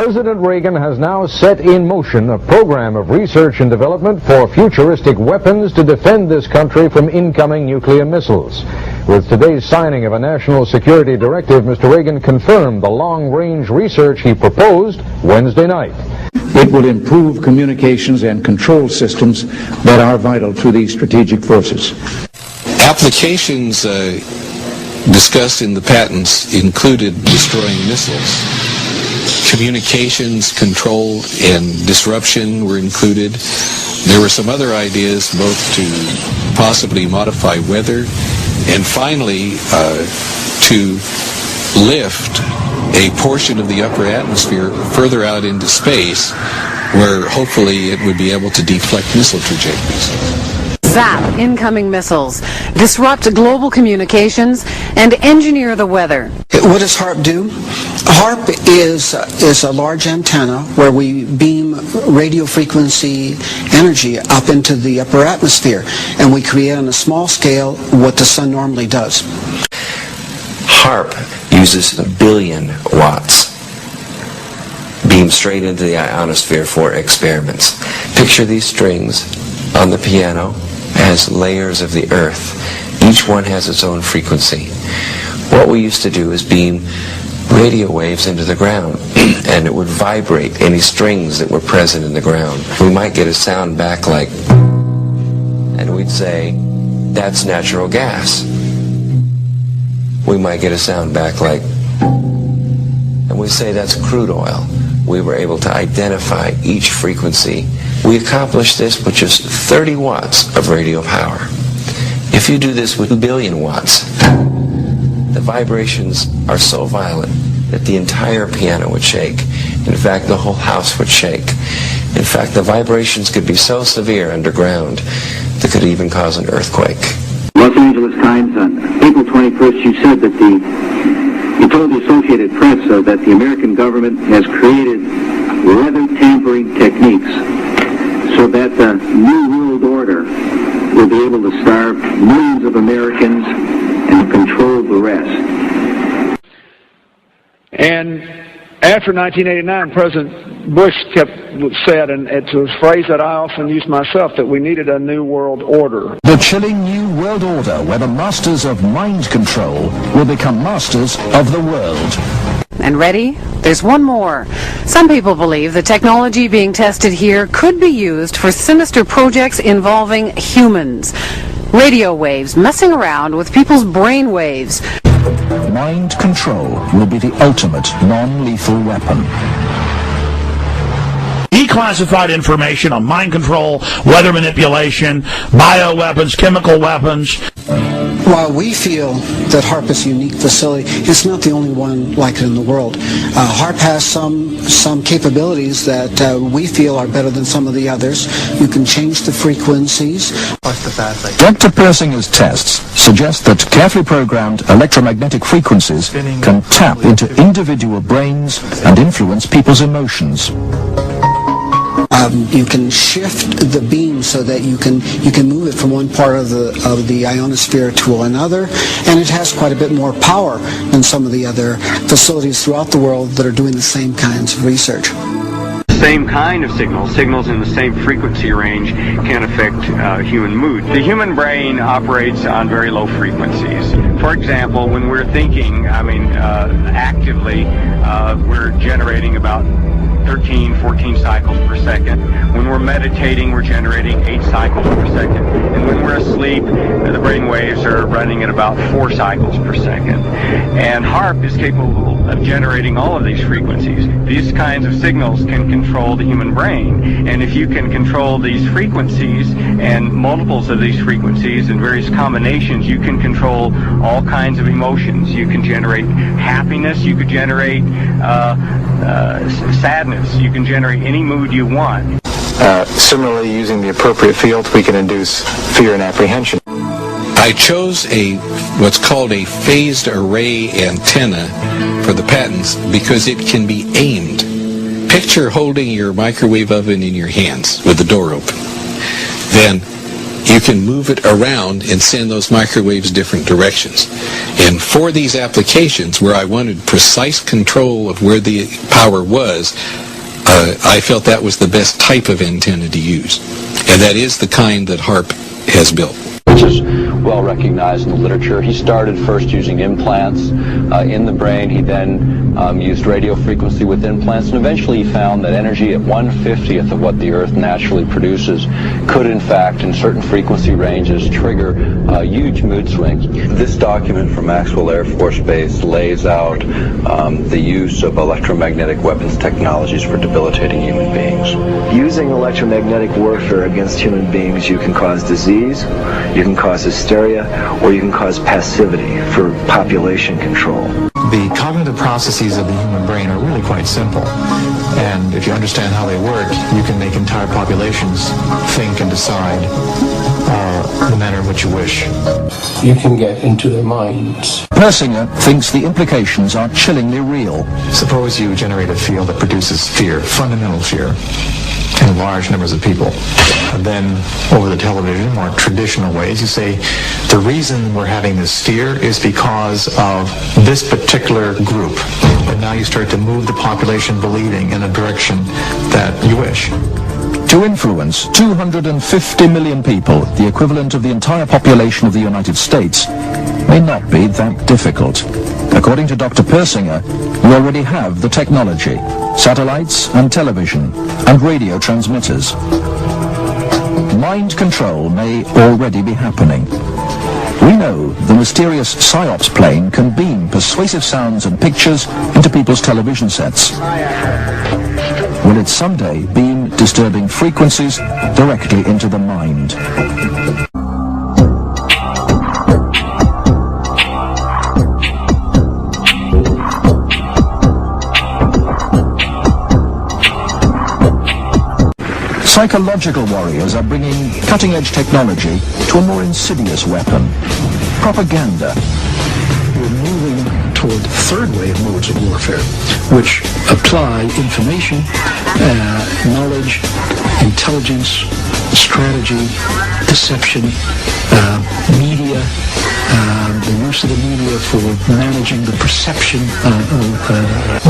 President Reagan has now set in motion a program of research and development for futuristic weapons to defend this country from incoming nuclear missiles. With today's signing of a national security directive, Mr. Reagan confirmed the long-range research he proposed Wednesday night. It will improve communications and control systems that are vital to these strategic forces. Applications discussed in the patents included destroying missiles. Communications, control, and disruption were included. There were some other ideas both to possibly modify weather and finally to lift a portion of the upper atmosphere further out into space where hopefully it would be able to deflect missile trajectories. Zap incoming missiles, disrupt global communications, and engineer the weather. What does HAARP do? HAARP is a large antenna where we beam radio frequency energy up into the upper atmosphere, and we create on a small scale what the sun normally does. HAARP uses 1 billion watts beamed straight into the ionosphere for experiments. Picture these strings on the piano as layers of the earth. Each one has its own frequency. What we used to do is beam radio waves into the ground, and it would vibrate any strings that were present in the ground. We might get a sound back like, and we'd say, that's natural gas. We might get a sound back like, and we'd say that's crude oil. We were able to identify each frequency. We accomplished this with just 30 watts of radio power. If you do this with 1 billion watts, the vibrations are so violent that the entire piano would shake. In fact, the whole house would shake. In fact, the vibrations could be so severe underground that could even cause an earthquake. Los Angeles Times on April 21st, you said that you told the Associated Press that the American government has created weather tampering techniques so that the New World Order will be able to starve millions of Americans and control the rest. And after 1989, President Bush said, and it's a phrase that I often use myself, that we needed a new world order. The chilling new world order where the masters of mind control will become masters of the world. And ready? There's one more. Some people believe the technology being tested here could be used for sinister projects involving humans. Radio waves messing around with people's brain waves. Mind control will be the ultimate non-lethal weapon. Declassified information on mind control, weather manipulation, bioweapons, chemical weapons. While we feel that HAARP is a unique facility, it's not the only one like it in the world. HAARP has some capabilities that we feel are better than some of the others. You can change the frequencies. Dr. Persinger's tests suggest that carefully programmed electromagnetic frequencies can tap into individual brains and influence people's emotions. You can shift the beam so that you can move it from one part of the ionosphere to another, and it has quite a bit more power than some of the other facilities throughout the world that are doing the same kinds of research. The same kind of signals in the same frequency range can affect human mood. The human brain operates on very low frequencies. For example, when we're thinking, actively, we're generating about 13, 14 cycles per second. When we're meditating, we're generating 8 cycles per second. And when we're asleep, the brain waves are running at about 4 cycles per second. And HAARP is capable of generating all of these frequencies. These kinds of signals can control the human brain. And if you can control these frequencies and multiples of these frequencies and various combinations, you can control all kinds of emotions. You can generate happiness, you could generate sadness. You can generate any mood you want. Similarly, using the appropriate fields, we can induce fear and apprehension. I chose what's called a phased array antenna for the patents because it can be aimed. Picture holding your microwave oven in your hands with the door open. Then you can move it around and send those microwaves different directions. And for these applications where I wanted precise control of where the power was, I felt that was the best type of antenna to use. And that is the kind that HAARP has built. Which is well recognized in the literature. He started first using implants in the brain. He then used radio frequency with implants, and eventually he found that energy at 1/50th of what the Earth naturally produces could, in fact, in certain frequency ranges, trigger huge mood swings. This document from Maxwell Air Force Base lays out the use of electromagnetic weapons technologies for debilitating human beings. Using electromagnetic warfare against human beings, you can cause disease, you can cause hysteria, or you can cause passivity for population control. The cognitive processes of the human brain are really quite simple. And if you understand how they work, you can make entire populations think and decide the manner in which you wish. You can get into their minds. Persinger thinks the implications are chillingly real. Suppose you generate a field that produces fear, fundamental fear, in large numbers of people. And then over the television, more traditional ways, you say, the reason we're having this fear is because of this particular group. And now you start to move the population believing in a direction that you wish. To influence 250 million people, the equivalent of the entire population of the United States, may not be that difficult. According to Dr. Persinger, we already have the technology, satellites and television and radio transmitters. Mind control may already be happening. We know the mysterious PSYOPs plane can beam persuasive sounds and pictures into people's television sets. Will it someday beam disturbing frequencies directly into the mind? Psychological warriors are bringing cutting-edge technology to a more insidious weapon: propaganda. We're moving toward the third wave modes of warfare, which apply information, knowledge, intelligence, strategy, deception, media, the use of the media for managing the perception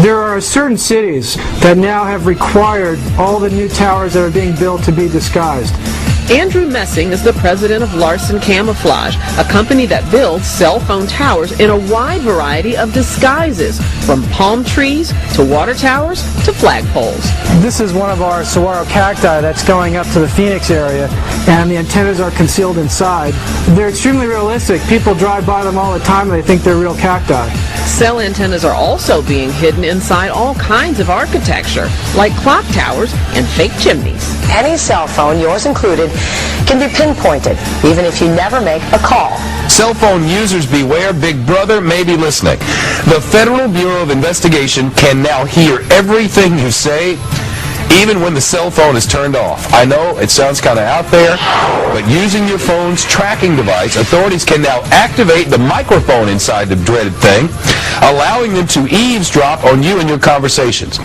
There are certain cities that now have required all the new towers that are being built to be disguised. Andrew Messing is the president of Larson Camouflage, a company that builds cell phone towers in a wide variety of disguises, from palm trees to water towers to flagpoles. This is one of our saguaro cacti that's going up to the Phoenix area, and the antennas are concealed inside. They're extremely realistic. People drive by them all the time and they think they're real cacti. Cell antennas are also being hidden inside all kinds of architecture, like clock towers and fake chimneys. Any cell phone, yours included, can be pinpointed, even if you never make a call. Cell phone users beware, Big Brother may be listening. The Federal Bureau of Investigation can now hear everything you say, even when the cell phone is turned off. I know it sounds kind of out there, but using your phone's tracking device, authorities can now activate the microphone inside the dreaded thing, allowing them to eavesdrop on you and your conversations.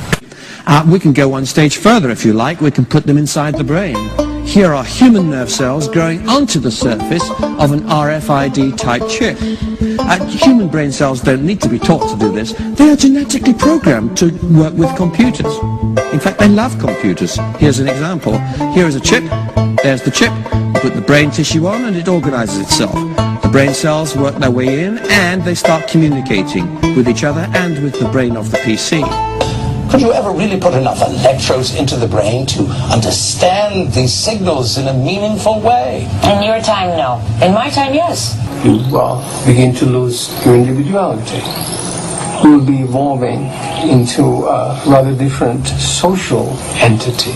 We can go one stage further if you like. We can put them inside the brain. Here are human nerve cells growing onto the surface of an RFID type chip. Human brain cells don't need to be taught to do this. They are genetically programmed to work with computers. In fact, they love computers. Here's an example. Here is a chip. There's the chip. You put the brain tissue on and it organizes itself. The brain cells work their way in and they start communicating with each other and with the brain of the PC. Could you ever really put enough electrodes into the brain to understand these signals in a meaningful way? In your time, no. In my time, yes. You begin to lose your individuality. You will be evolving into a rather different social entity.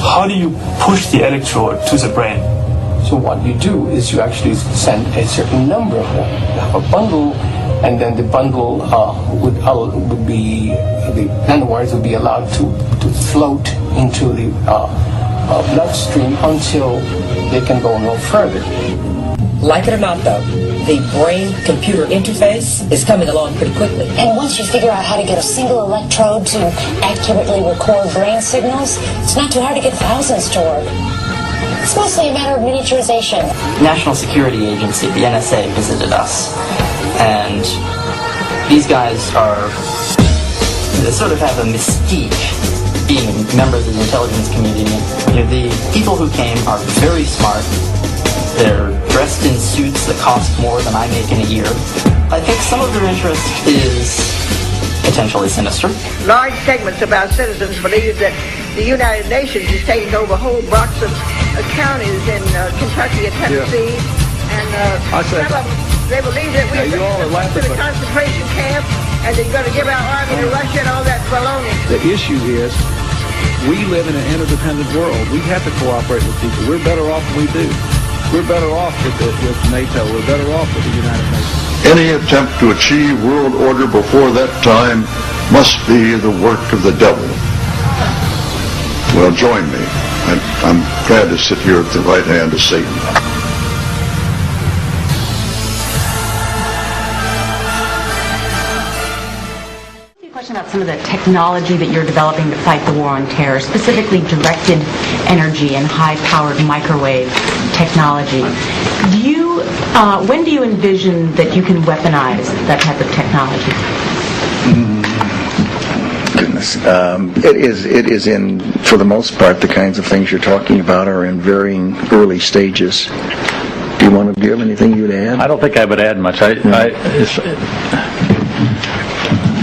How do you push the electrode to the brain? So what you do is you actually send a certain number of them. You have a bundle, and then the bundle would be, the nanowires would be allowed to float into the bloodstream until they can go no further. Like it or not, though, the brain-computer interface is coming along pretty quickly. And once you figure out how to get a single electrode to accurately record brain signals, it's not too hard to get thousands to work. It's mostly a matter of miniaturization. National Security Agency, the NSA, visited us, and these guys they sort of have a mystique, being members of the intelligence community. The people who came are very smart. They're dressed in suits that cost more than I make in a year. I think some of their interest is potentially sinister. Large segments of our citizens believe that the United Nations is taking over whole blocks of counties in Kentucky and Tennessee, and some of them, they believe that we're going to the concentration camp, and they're going to give our army to Russia and all that baloney. The issue is, we live in an interdependent world. We have to cooperate with people. We're better off than we do. We're better off with NATO. We're better off with the United Nations. Any attempt to achieve world order before that time must be the work of the devil. Well, join me. I'm glad to sit here at the right hand of Satan. About some of the technology that you're developing to fight the war on terror, specifically directed energy and high-powered microwave technology. When do you envision that you can weaponize that type of technology? Goodness, it is in, for the most part, the kinds of things you're talking about are in varying early stages. Do you have anything you'd add? I don't think I would add much.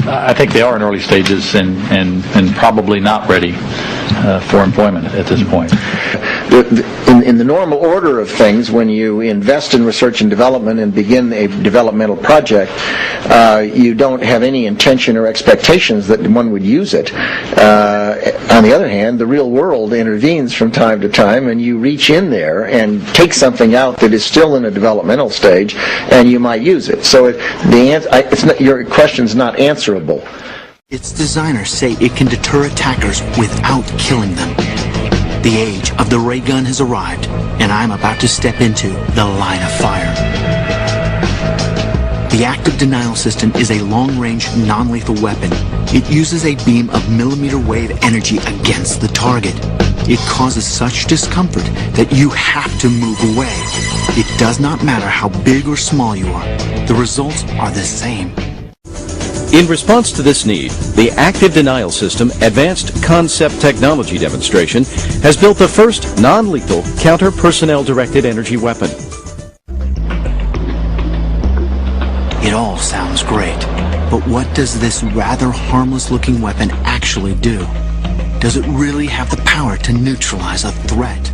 I think they are in early stages and probably not ready for employment at this point. In the normal order of things, when you invest in research and development and begin a developmental project, you don't have any intention or expectations that one would use it. On the other hand, the real world intervenes from time to time, and you reach in there and take something out that is still in a developmental stage, and you might use it. So your question's not answerable. Its designers say it can deter attackers without killing them. The age of the ray gun has arrived, and I'm about to step into the line of fire. The active denial system is a long-range, non-lethal weapon. It uses a beam of millimeter wave energy against the target. It causes such discomfort that you have to move away. It does not matter how big or small you are. The results are the same. In response to this need, the Active Denial System Advanced Concept Technology Demonstration has built the first non-lethal counter-personnel directed energy weapon. It all sounds great, but what does this rather harmless-looking weapon actually do? Does it really have the power to neutralize a threat?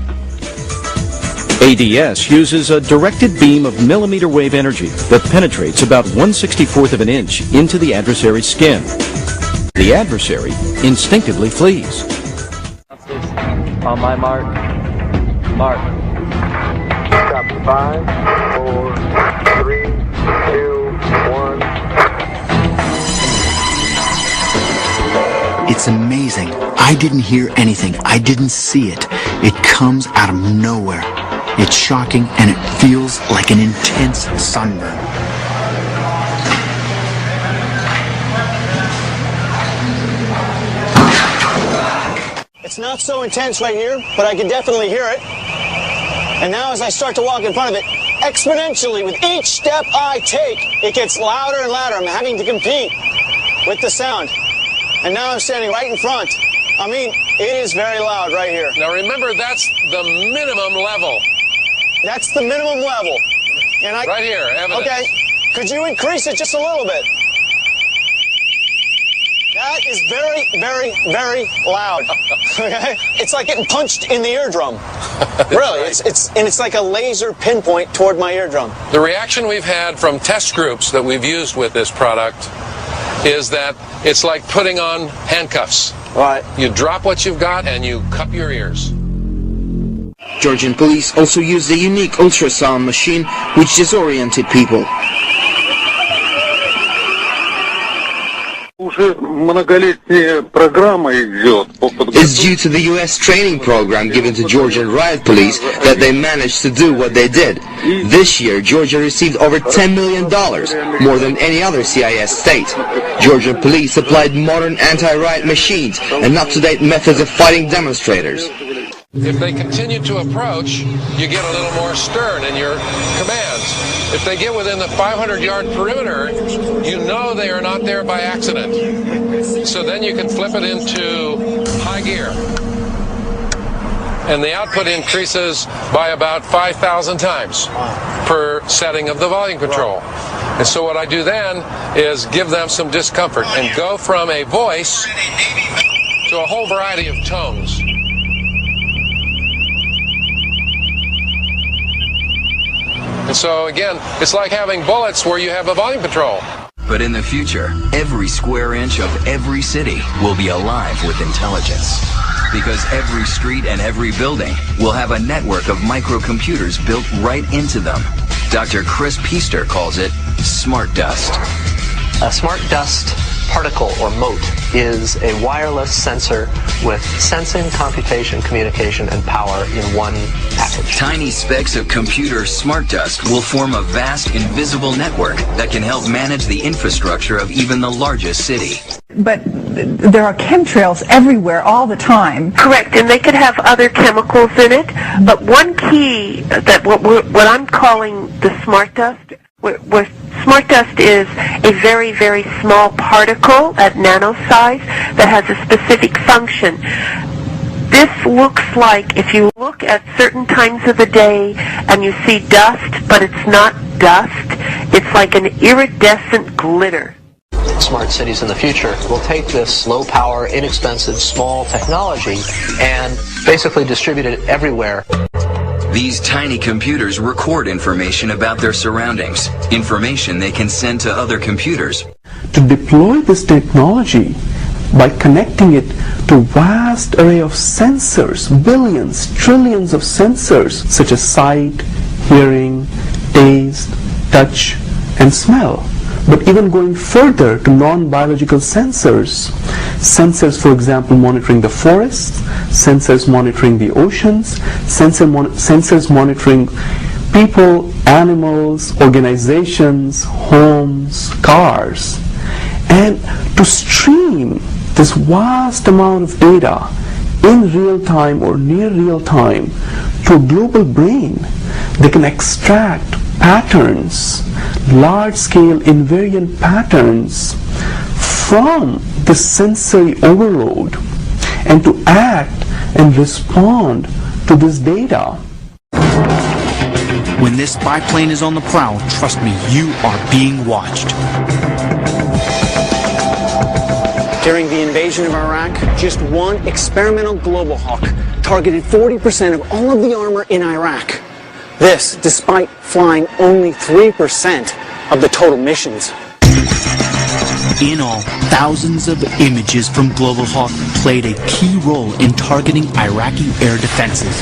ADS uses a directed beam of millimeter wave energy that penetrates about 1/64 of an inch into the adversary's skin. The adversary instinctively flees. On my mark. Mark. Copy. 5, 4, 3, 2, 1. It's amazing. I didn't hear anything. I didn't see it. It comes out of nowhere. It's shocking, and it feels like an intense sunburn. It's not so intense right here, but I can definitely hear it. And now as I start to walk in front of it, exponentially, with each step I take, it gets louder and louder. I'm having to compete with the sound. And now I'm standing right in front. I mean, it is very loud right here. Now remember, that's the minimum level. That's the minimum level. And right here, evidence. Okay. Could you increase it just a little bit? That is very, very, very loud. Okay? It's like getting punched in the eardrum. Really, right. It's like a laser pinpoint toward my eardrum. The reaction we've had from test groups that we've used with this product is that it's like putting on handcuffs. Right. You drop what you've got and you cup your ears. Georgian police also used a unique ultrasound machine which disoriented people. It's due to the U.S. training program given to Georgian riot police that they managed to do what they did. This year, Georgia received over $10 million, more than any other CIS state. Georgian police supplied modern anti-riot machines and up-to-date methods of fighting demonstrators. If they continue to approach, you get a little more stern in your commands. If they get within the 500-yard perimeter, you know they are not there by accident. So then you can flip it into high gear. And the output increases by about 5,000 times per setting of the volume control. And so what I do then is give them some discomfort and go from a voice to a whole variety of tones. And so again, it's like having bullets where you have a volume control. But in the future, every square inch of every city will be alive with intelligence. Because every street and every building will have a network of microcomputers built right into them. Dr. Chris Piester calls it smart dust. A smart dust particle or mote is a wireless sensor with sensing, computation, communication, and power in one package. Tiny specks of computer smart dust will form a vast invisible network that can help manage the infrastructure of even the largest city. But there are chemtrails everywhere all the time. Correct, and they could have other chemicals in it, but one key that what I'm calling the smart dust, where smart dust is a very, very small particle at nano size that has a specific function. This looks like, if you look at certain times of the day and you see dust, but it's not dust, it's like an iridescent glitter. Smart cities in the future will take this low power, inexpensive, small technology and basically distribute it everywhere. These tiny computers record information about their surroundings, information they can send to other computers. To deploy this technology by connecting it to a vast array of sensors, billions, trillions of sensors such as sight, hearing, taste, touch, and smell. But even going further to non-biological sensors, sensors, for example, monitoring the forests, sensors monitoring the oceans, sensors monitoring people, animals, organizations, homes, cars, and to stream this vast amount of data in real time or near real time to a global brain. They can extract patterns, large-scale invariant patterns from the sensory overload and to act and respond to this data. When this biplane is on the prowl, trust me, you are being watched. During the invasion of Iraq, just one experimental Global Hawk targeted 40% of all of the armor in Iraq. This, despite flying only 3% of the total missions. In all, thousands of images from Global Hawk played a key role in targeting Iraqi air defenses.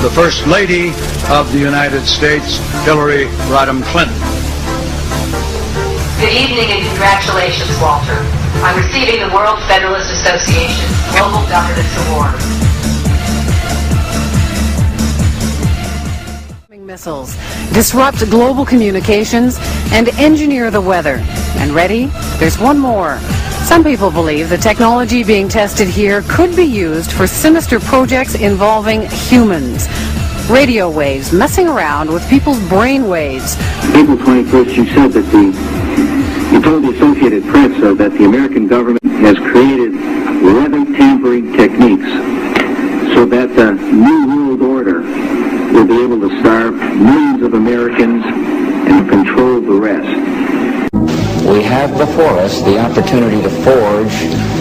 the First Lady of the United States, Hillary Rodham Clinton. Good evening and congratulations, Walter, on receiving the World Federalist Association Global Governance Award. Missiles, disrupt global communications, and engineer the weather. And ready? There's one more. Some people believe the technology being tested here could be used for sinister projects involving humans. Radio waves messing around with people's brain waves. April 21st, you said that you told the Associated Press that the American government has created weather tampering techniques so that the New World Order will be able to starve millions of Americans and control the rest. We have before us the opportunity to forge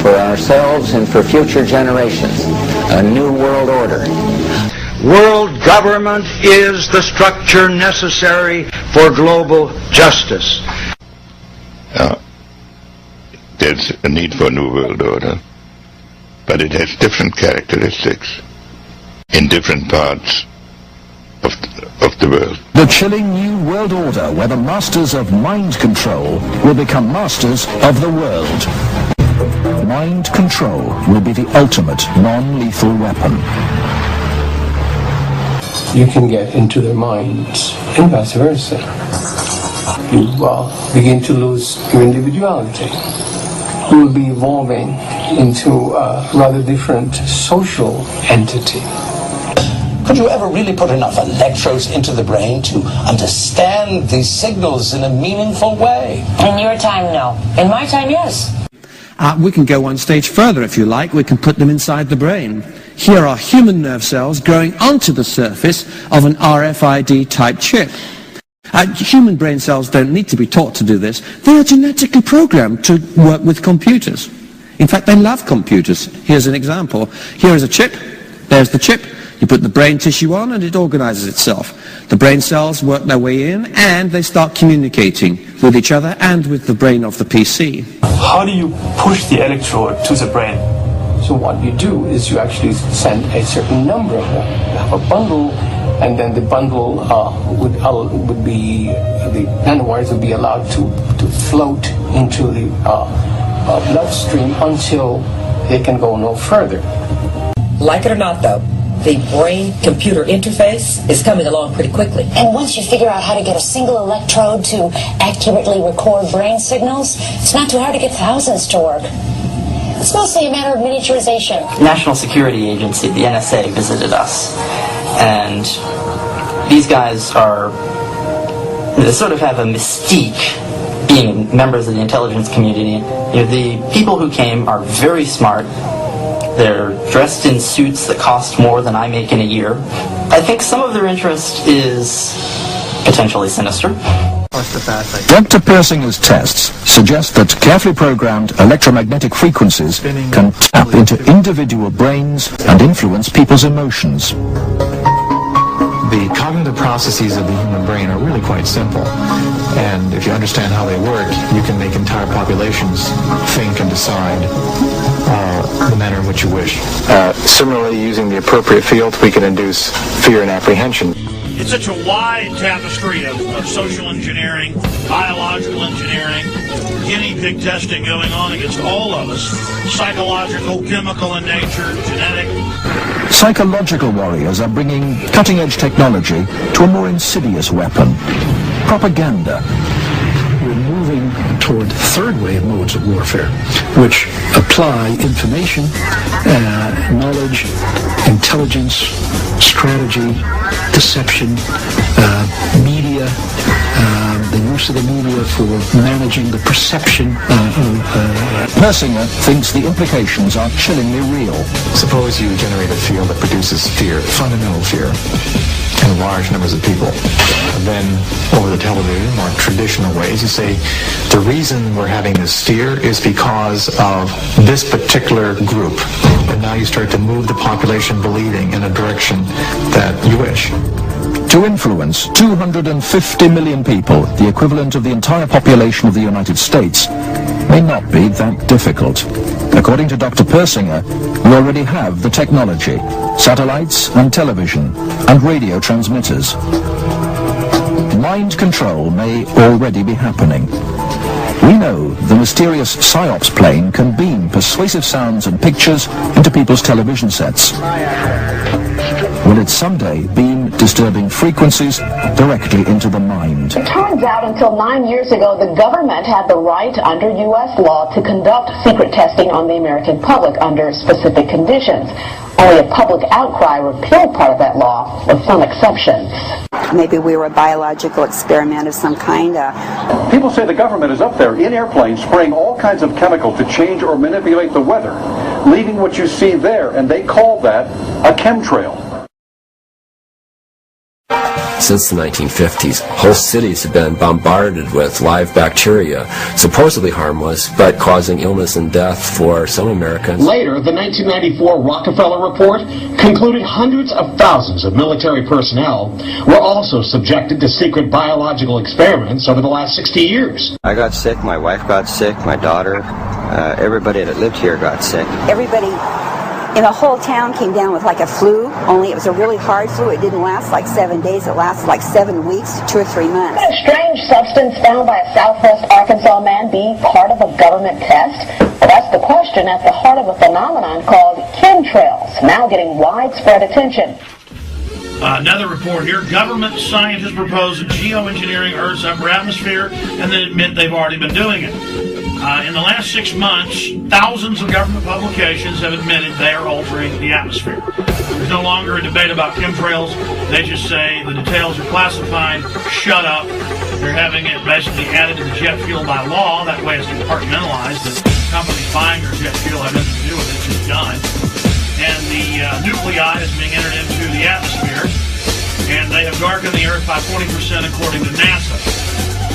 for ourselves and for future generations a new world order. World government is the structure necessary for global justice. There's a need for a new world order, but it has different characteristics in different parts of the world. The chilling new world order where the masters of mind control will become masters of the world. Mind control will be the ultimate non-lethal weapon. You can get into their minds and vice versa. You begin to lose your individuality. You will be evolving into a rather different social entity. Could you ever really put enough electrodes into the brain to understand these signals in a meaningful way? In your time, no. In my time, yes. We can go one stage further if you like. We can put them inside the brain. Here are human nerve cells growing onto the surface of an RFID type chip. Human brain cells don't need to be taught to do this. They are genetically programmed to work with computers. In fact, they love computers. Here's an example. Here is a chip. There's the chip. You put the brain tissue on and it organizes itself. The brain cells work their way in and they start communicating with each other and with the brain of the PC. How do you push the electrode to the brain? So what you do is you actually send a certain number of them. You have a bundle, and then the bundle would be, the nanowires would be allowed to float into the bloodstream until they can go no further. Like it or not, though, the brain-computer interface is coming along pretty quickly. And once you figure out how to get a single electrode to accurately record brain signals, it's not too hard to get thousands to work. It's mostly a matter of miniaturization. National Security Agency, the NSA, visited us. And these guys they sort of have a mystique being members of the intelligence community. You know, the people who came are very smart. They're dressed in suits that cost more than I make in a year. I think some of their interest is potentially sinister. Dr. Persinger's tests suggest that carefully programmed electromagnetic frequencies can tap into individual brains and influence people's emotions. The cognitive processes of the human brain are really quite simple. And if you understand how they work, you can make entire populations think and decide the manner in which you wish. Similarly, using the appropriate fields, we can induce fear and apprehension. It's such a wide tapestry of social engineering, biological engineering, guinea pig testing going on against all of us, psychological, chemical in nature, genetic. Psychological warriors are bringing cutting-edge technology to a more insidious weapon: propaganda. We're moving toward third-wave modes of warfare, which apply information, knowledge, intelligence, strategy, deception, media, the use of the media for managing the perception of... Persinger thinks the implications are chillingly real. Suppose you generate a field that produces fear, fundamental fear, in large numbers of people. Then, over the television, more traditional ways, you say, the reason we're having this fear is because of this particular group. And now you start to move the population believing in a direction that you wish. To influence 250 million people, the equivalent of the entire population of the United States, may not be that difficult. According to Dr. Persinger, we already have the technology, satellites and television and radio transmitters. Mind control may already be happening. We know the mysterious PSYOPS plane can beam persuasive sounds and pictures into people's television sets. Will it someday beam disturbing frequencies directly into the mind? It turns out until 9 years ago, the government had the right under U.S. law to conduct secret testing on the American public under specific conditions. Only a public outcry repealed part of that law with some exceptions. Maybe we were a biological experiment of some kind. People say the government is up there in airplanes spraying all kinds of chemicals to change or manipulate the weather, leaving what you see there, and they call that a chemtrail. Since the 1950s, whole cities have been bombarded with live bacteria, supposedly harmless, but causing illness and death for some Americans. Later, the 1994 Rockefeller Report concluded hundreds of thousands of military personnel were also subjected to secret biological experiments over the last 60 years. I got sick, my wife got sick, my daughter, everybody that lived here got sick. Everybody in the whole town came down with like a flu, only it was a really hard flu. It didn't last like 7 days, it lasted like 7 weeks to 2 or 3 months. Could a strange substance found by a Southwest Arkansas man be part of a government test? Well, that's the question at the heart of a phenomenon called chemtrails, now getting widespread attention. Another report here, government scientists propose geoengineering Earth's upper atmosphere and then admit they've already been doing it. In the last 6 months, thousands of government publications have admitted they are altering the atmosphere. There's no longer a debate about chemtrails. They just say the details are classified, shut up. They're having it basically added to the jet fuel by law. That way it's compartmentalized. The companies buying your jet fuel have nothing to do with it. It's just done. And the nuclei is being entered into the atmosphere. And they have darkened the Earth by 40% according to NASA.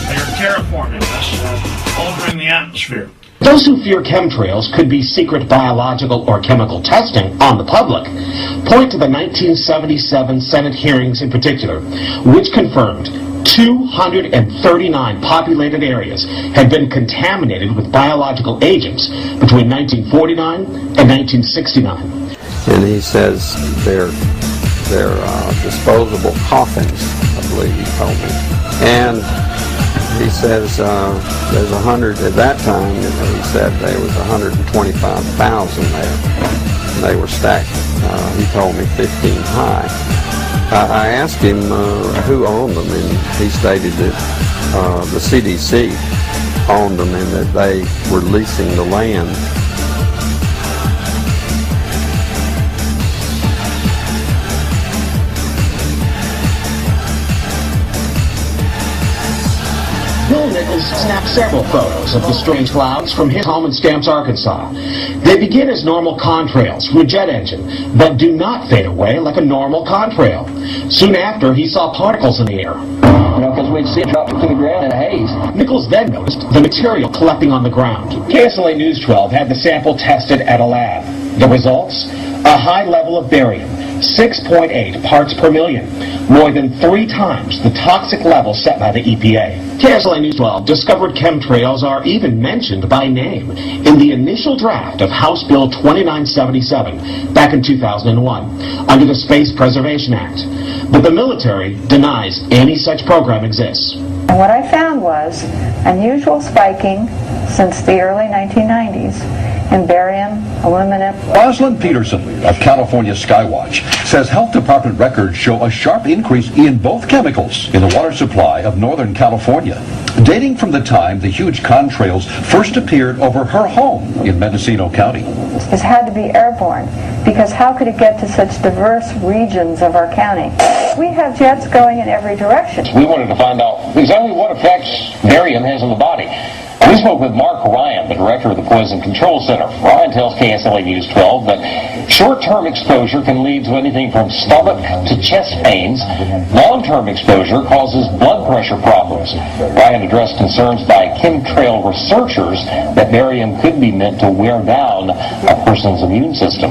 They are terraforming us, altering the atmosphere. Those who fear chemtrails could be secret biological or chemical testing on the public point to the 1977 Senate hearings in particular, which confirmed 239 populated areas had been contaminated with biological agents between 1949 and 1969. And he says they're disposable coffins, I believe he told me. And he says there's 100 at that time. He said there was 125,000 there. They were stacked. He told me 15 high. I asked him who owned them, and he stated that the CDC owned them and that they were leasing the land. Nichols snapped several photos of the strange clouds from his home in Stamps, Arkansas. They begin as normal contrails from a jet engine, but do not fade away like a normal contrail. Soon after, he saw particles in the air. Because we'd see it drop to the ground in a haze. Nichols then noticed the material collecting on the ground. KSLA News 12 had the sample tested at a lab. The results? A high level of barium, 6.8 parts per million, more than 3 times the toxic level set by the EPA. KSLA News 12 discovered chemtrails are even mentioned by name in the initial draft of House Bill 2977 back in 2001 under the Space Preservation Act. But the military denies any such program exists. And what I found was unusual spiking since the early 1990s in barium, aluminum. Rosalind Peterson of California Skywatch says health department records show a sharp increase in both chemicals in the water supply of Northern California, dating from the time the huge contrails first appeared over her home in Mendocino County. It had to be airborne, because how could it get to such diverse regions of our county? We have jets going in every direction. We wanted to find out exactly what effects barium has on the body. We spoke with Mark Ryan, the director of the Poison Control Center. Ryan tells KSLA News 12 that Short-term exposure can lead to anything from stomach to chest pains. Long-term exposure causes blood pressure problems. Ryan addressed concerns by chemtrail researchers that barium could be meant to wear down a person's immune system.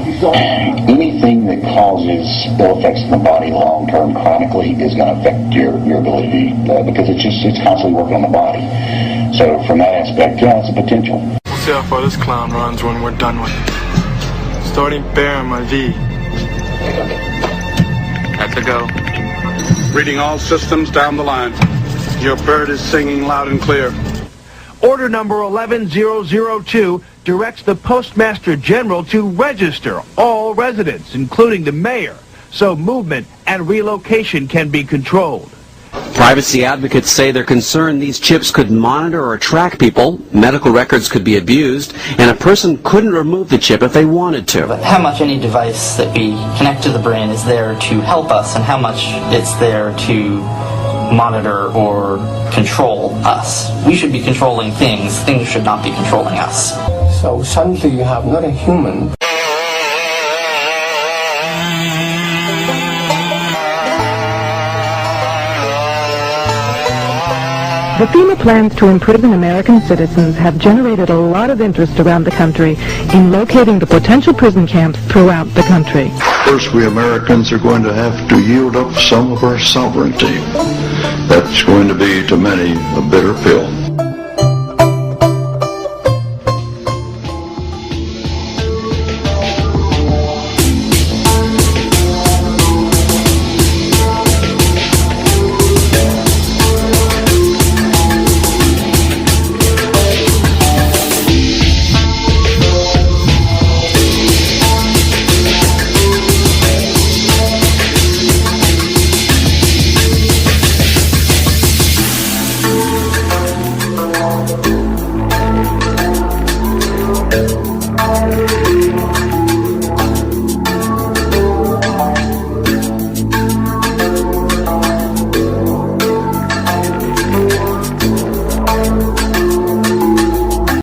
Anything that causes ill effects in the body long-term chronically is going to affect your ability because it's constantly working on the body. So from that aspect, yeah, it's a potential. We'll see how far this clown runs when we're done with it. Starting bearing my V. Got to go. Reading all systems down the line. Your bird is singing loud and clear. Order number 11002 directs the Postmaster General to register all residents, including the mayor, so movement and relocation can be controlled. Privacy advocates say they're concerned these chips could monitor or track people, medical records could be abused, and a person couldn't remove the chip if they wanted to. But how much any device that we connect to the brain is there to help us, and how much it's there to monitor or control us. We should be controlling things. Things should not be controlling us. So suddenly you have not a human. The FEMA plans to imprison American citizens have generated a lot of interest around the country in locating the potential prison camps throughout the country. First, we Americans are going to have to yield up some of our sovereignty. That's going to be, to many, a bitter pill.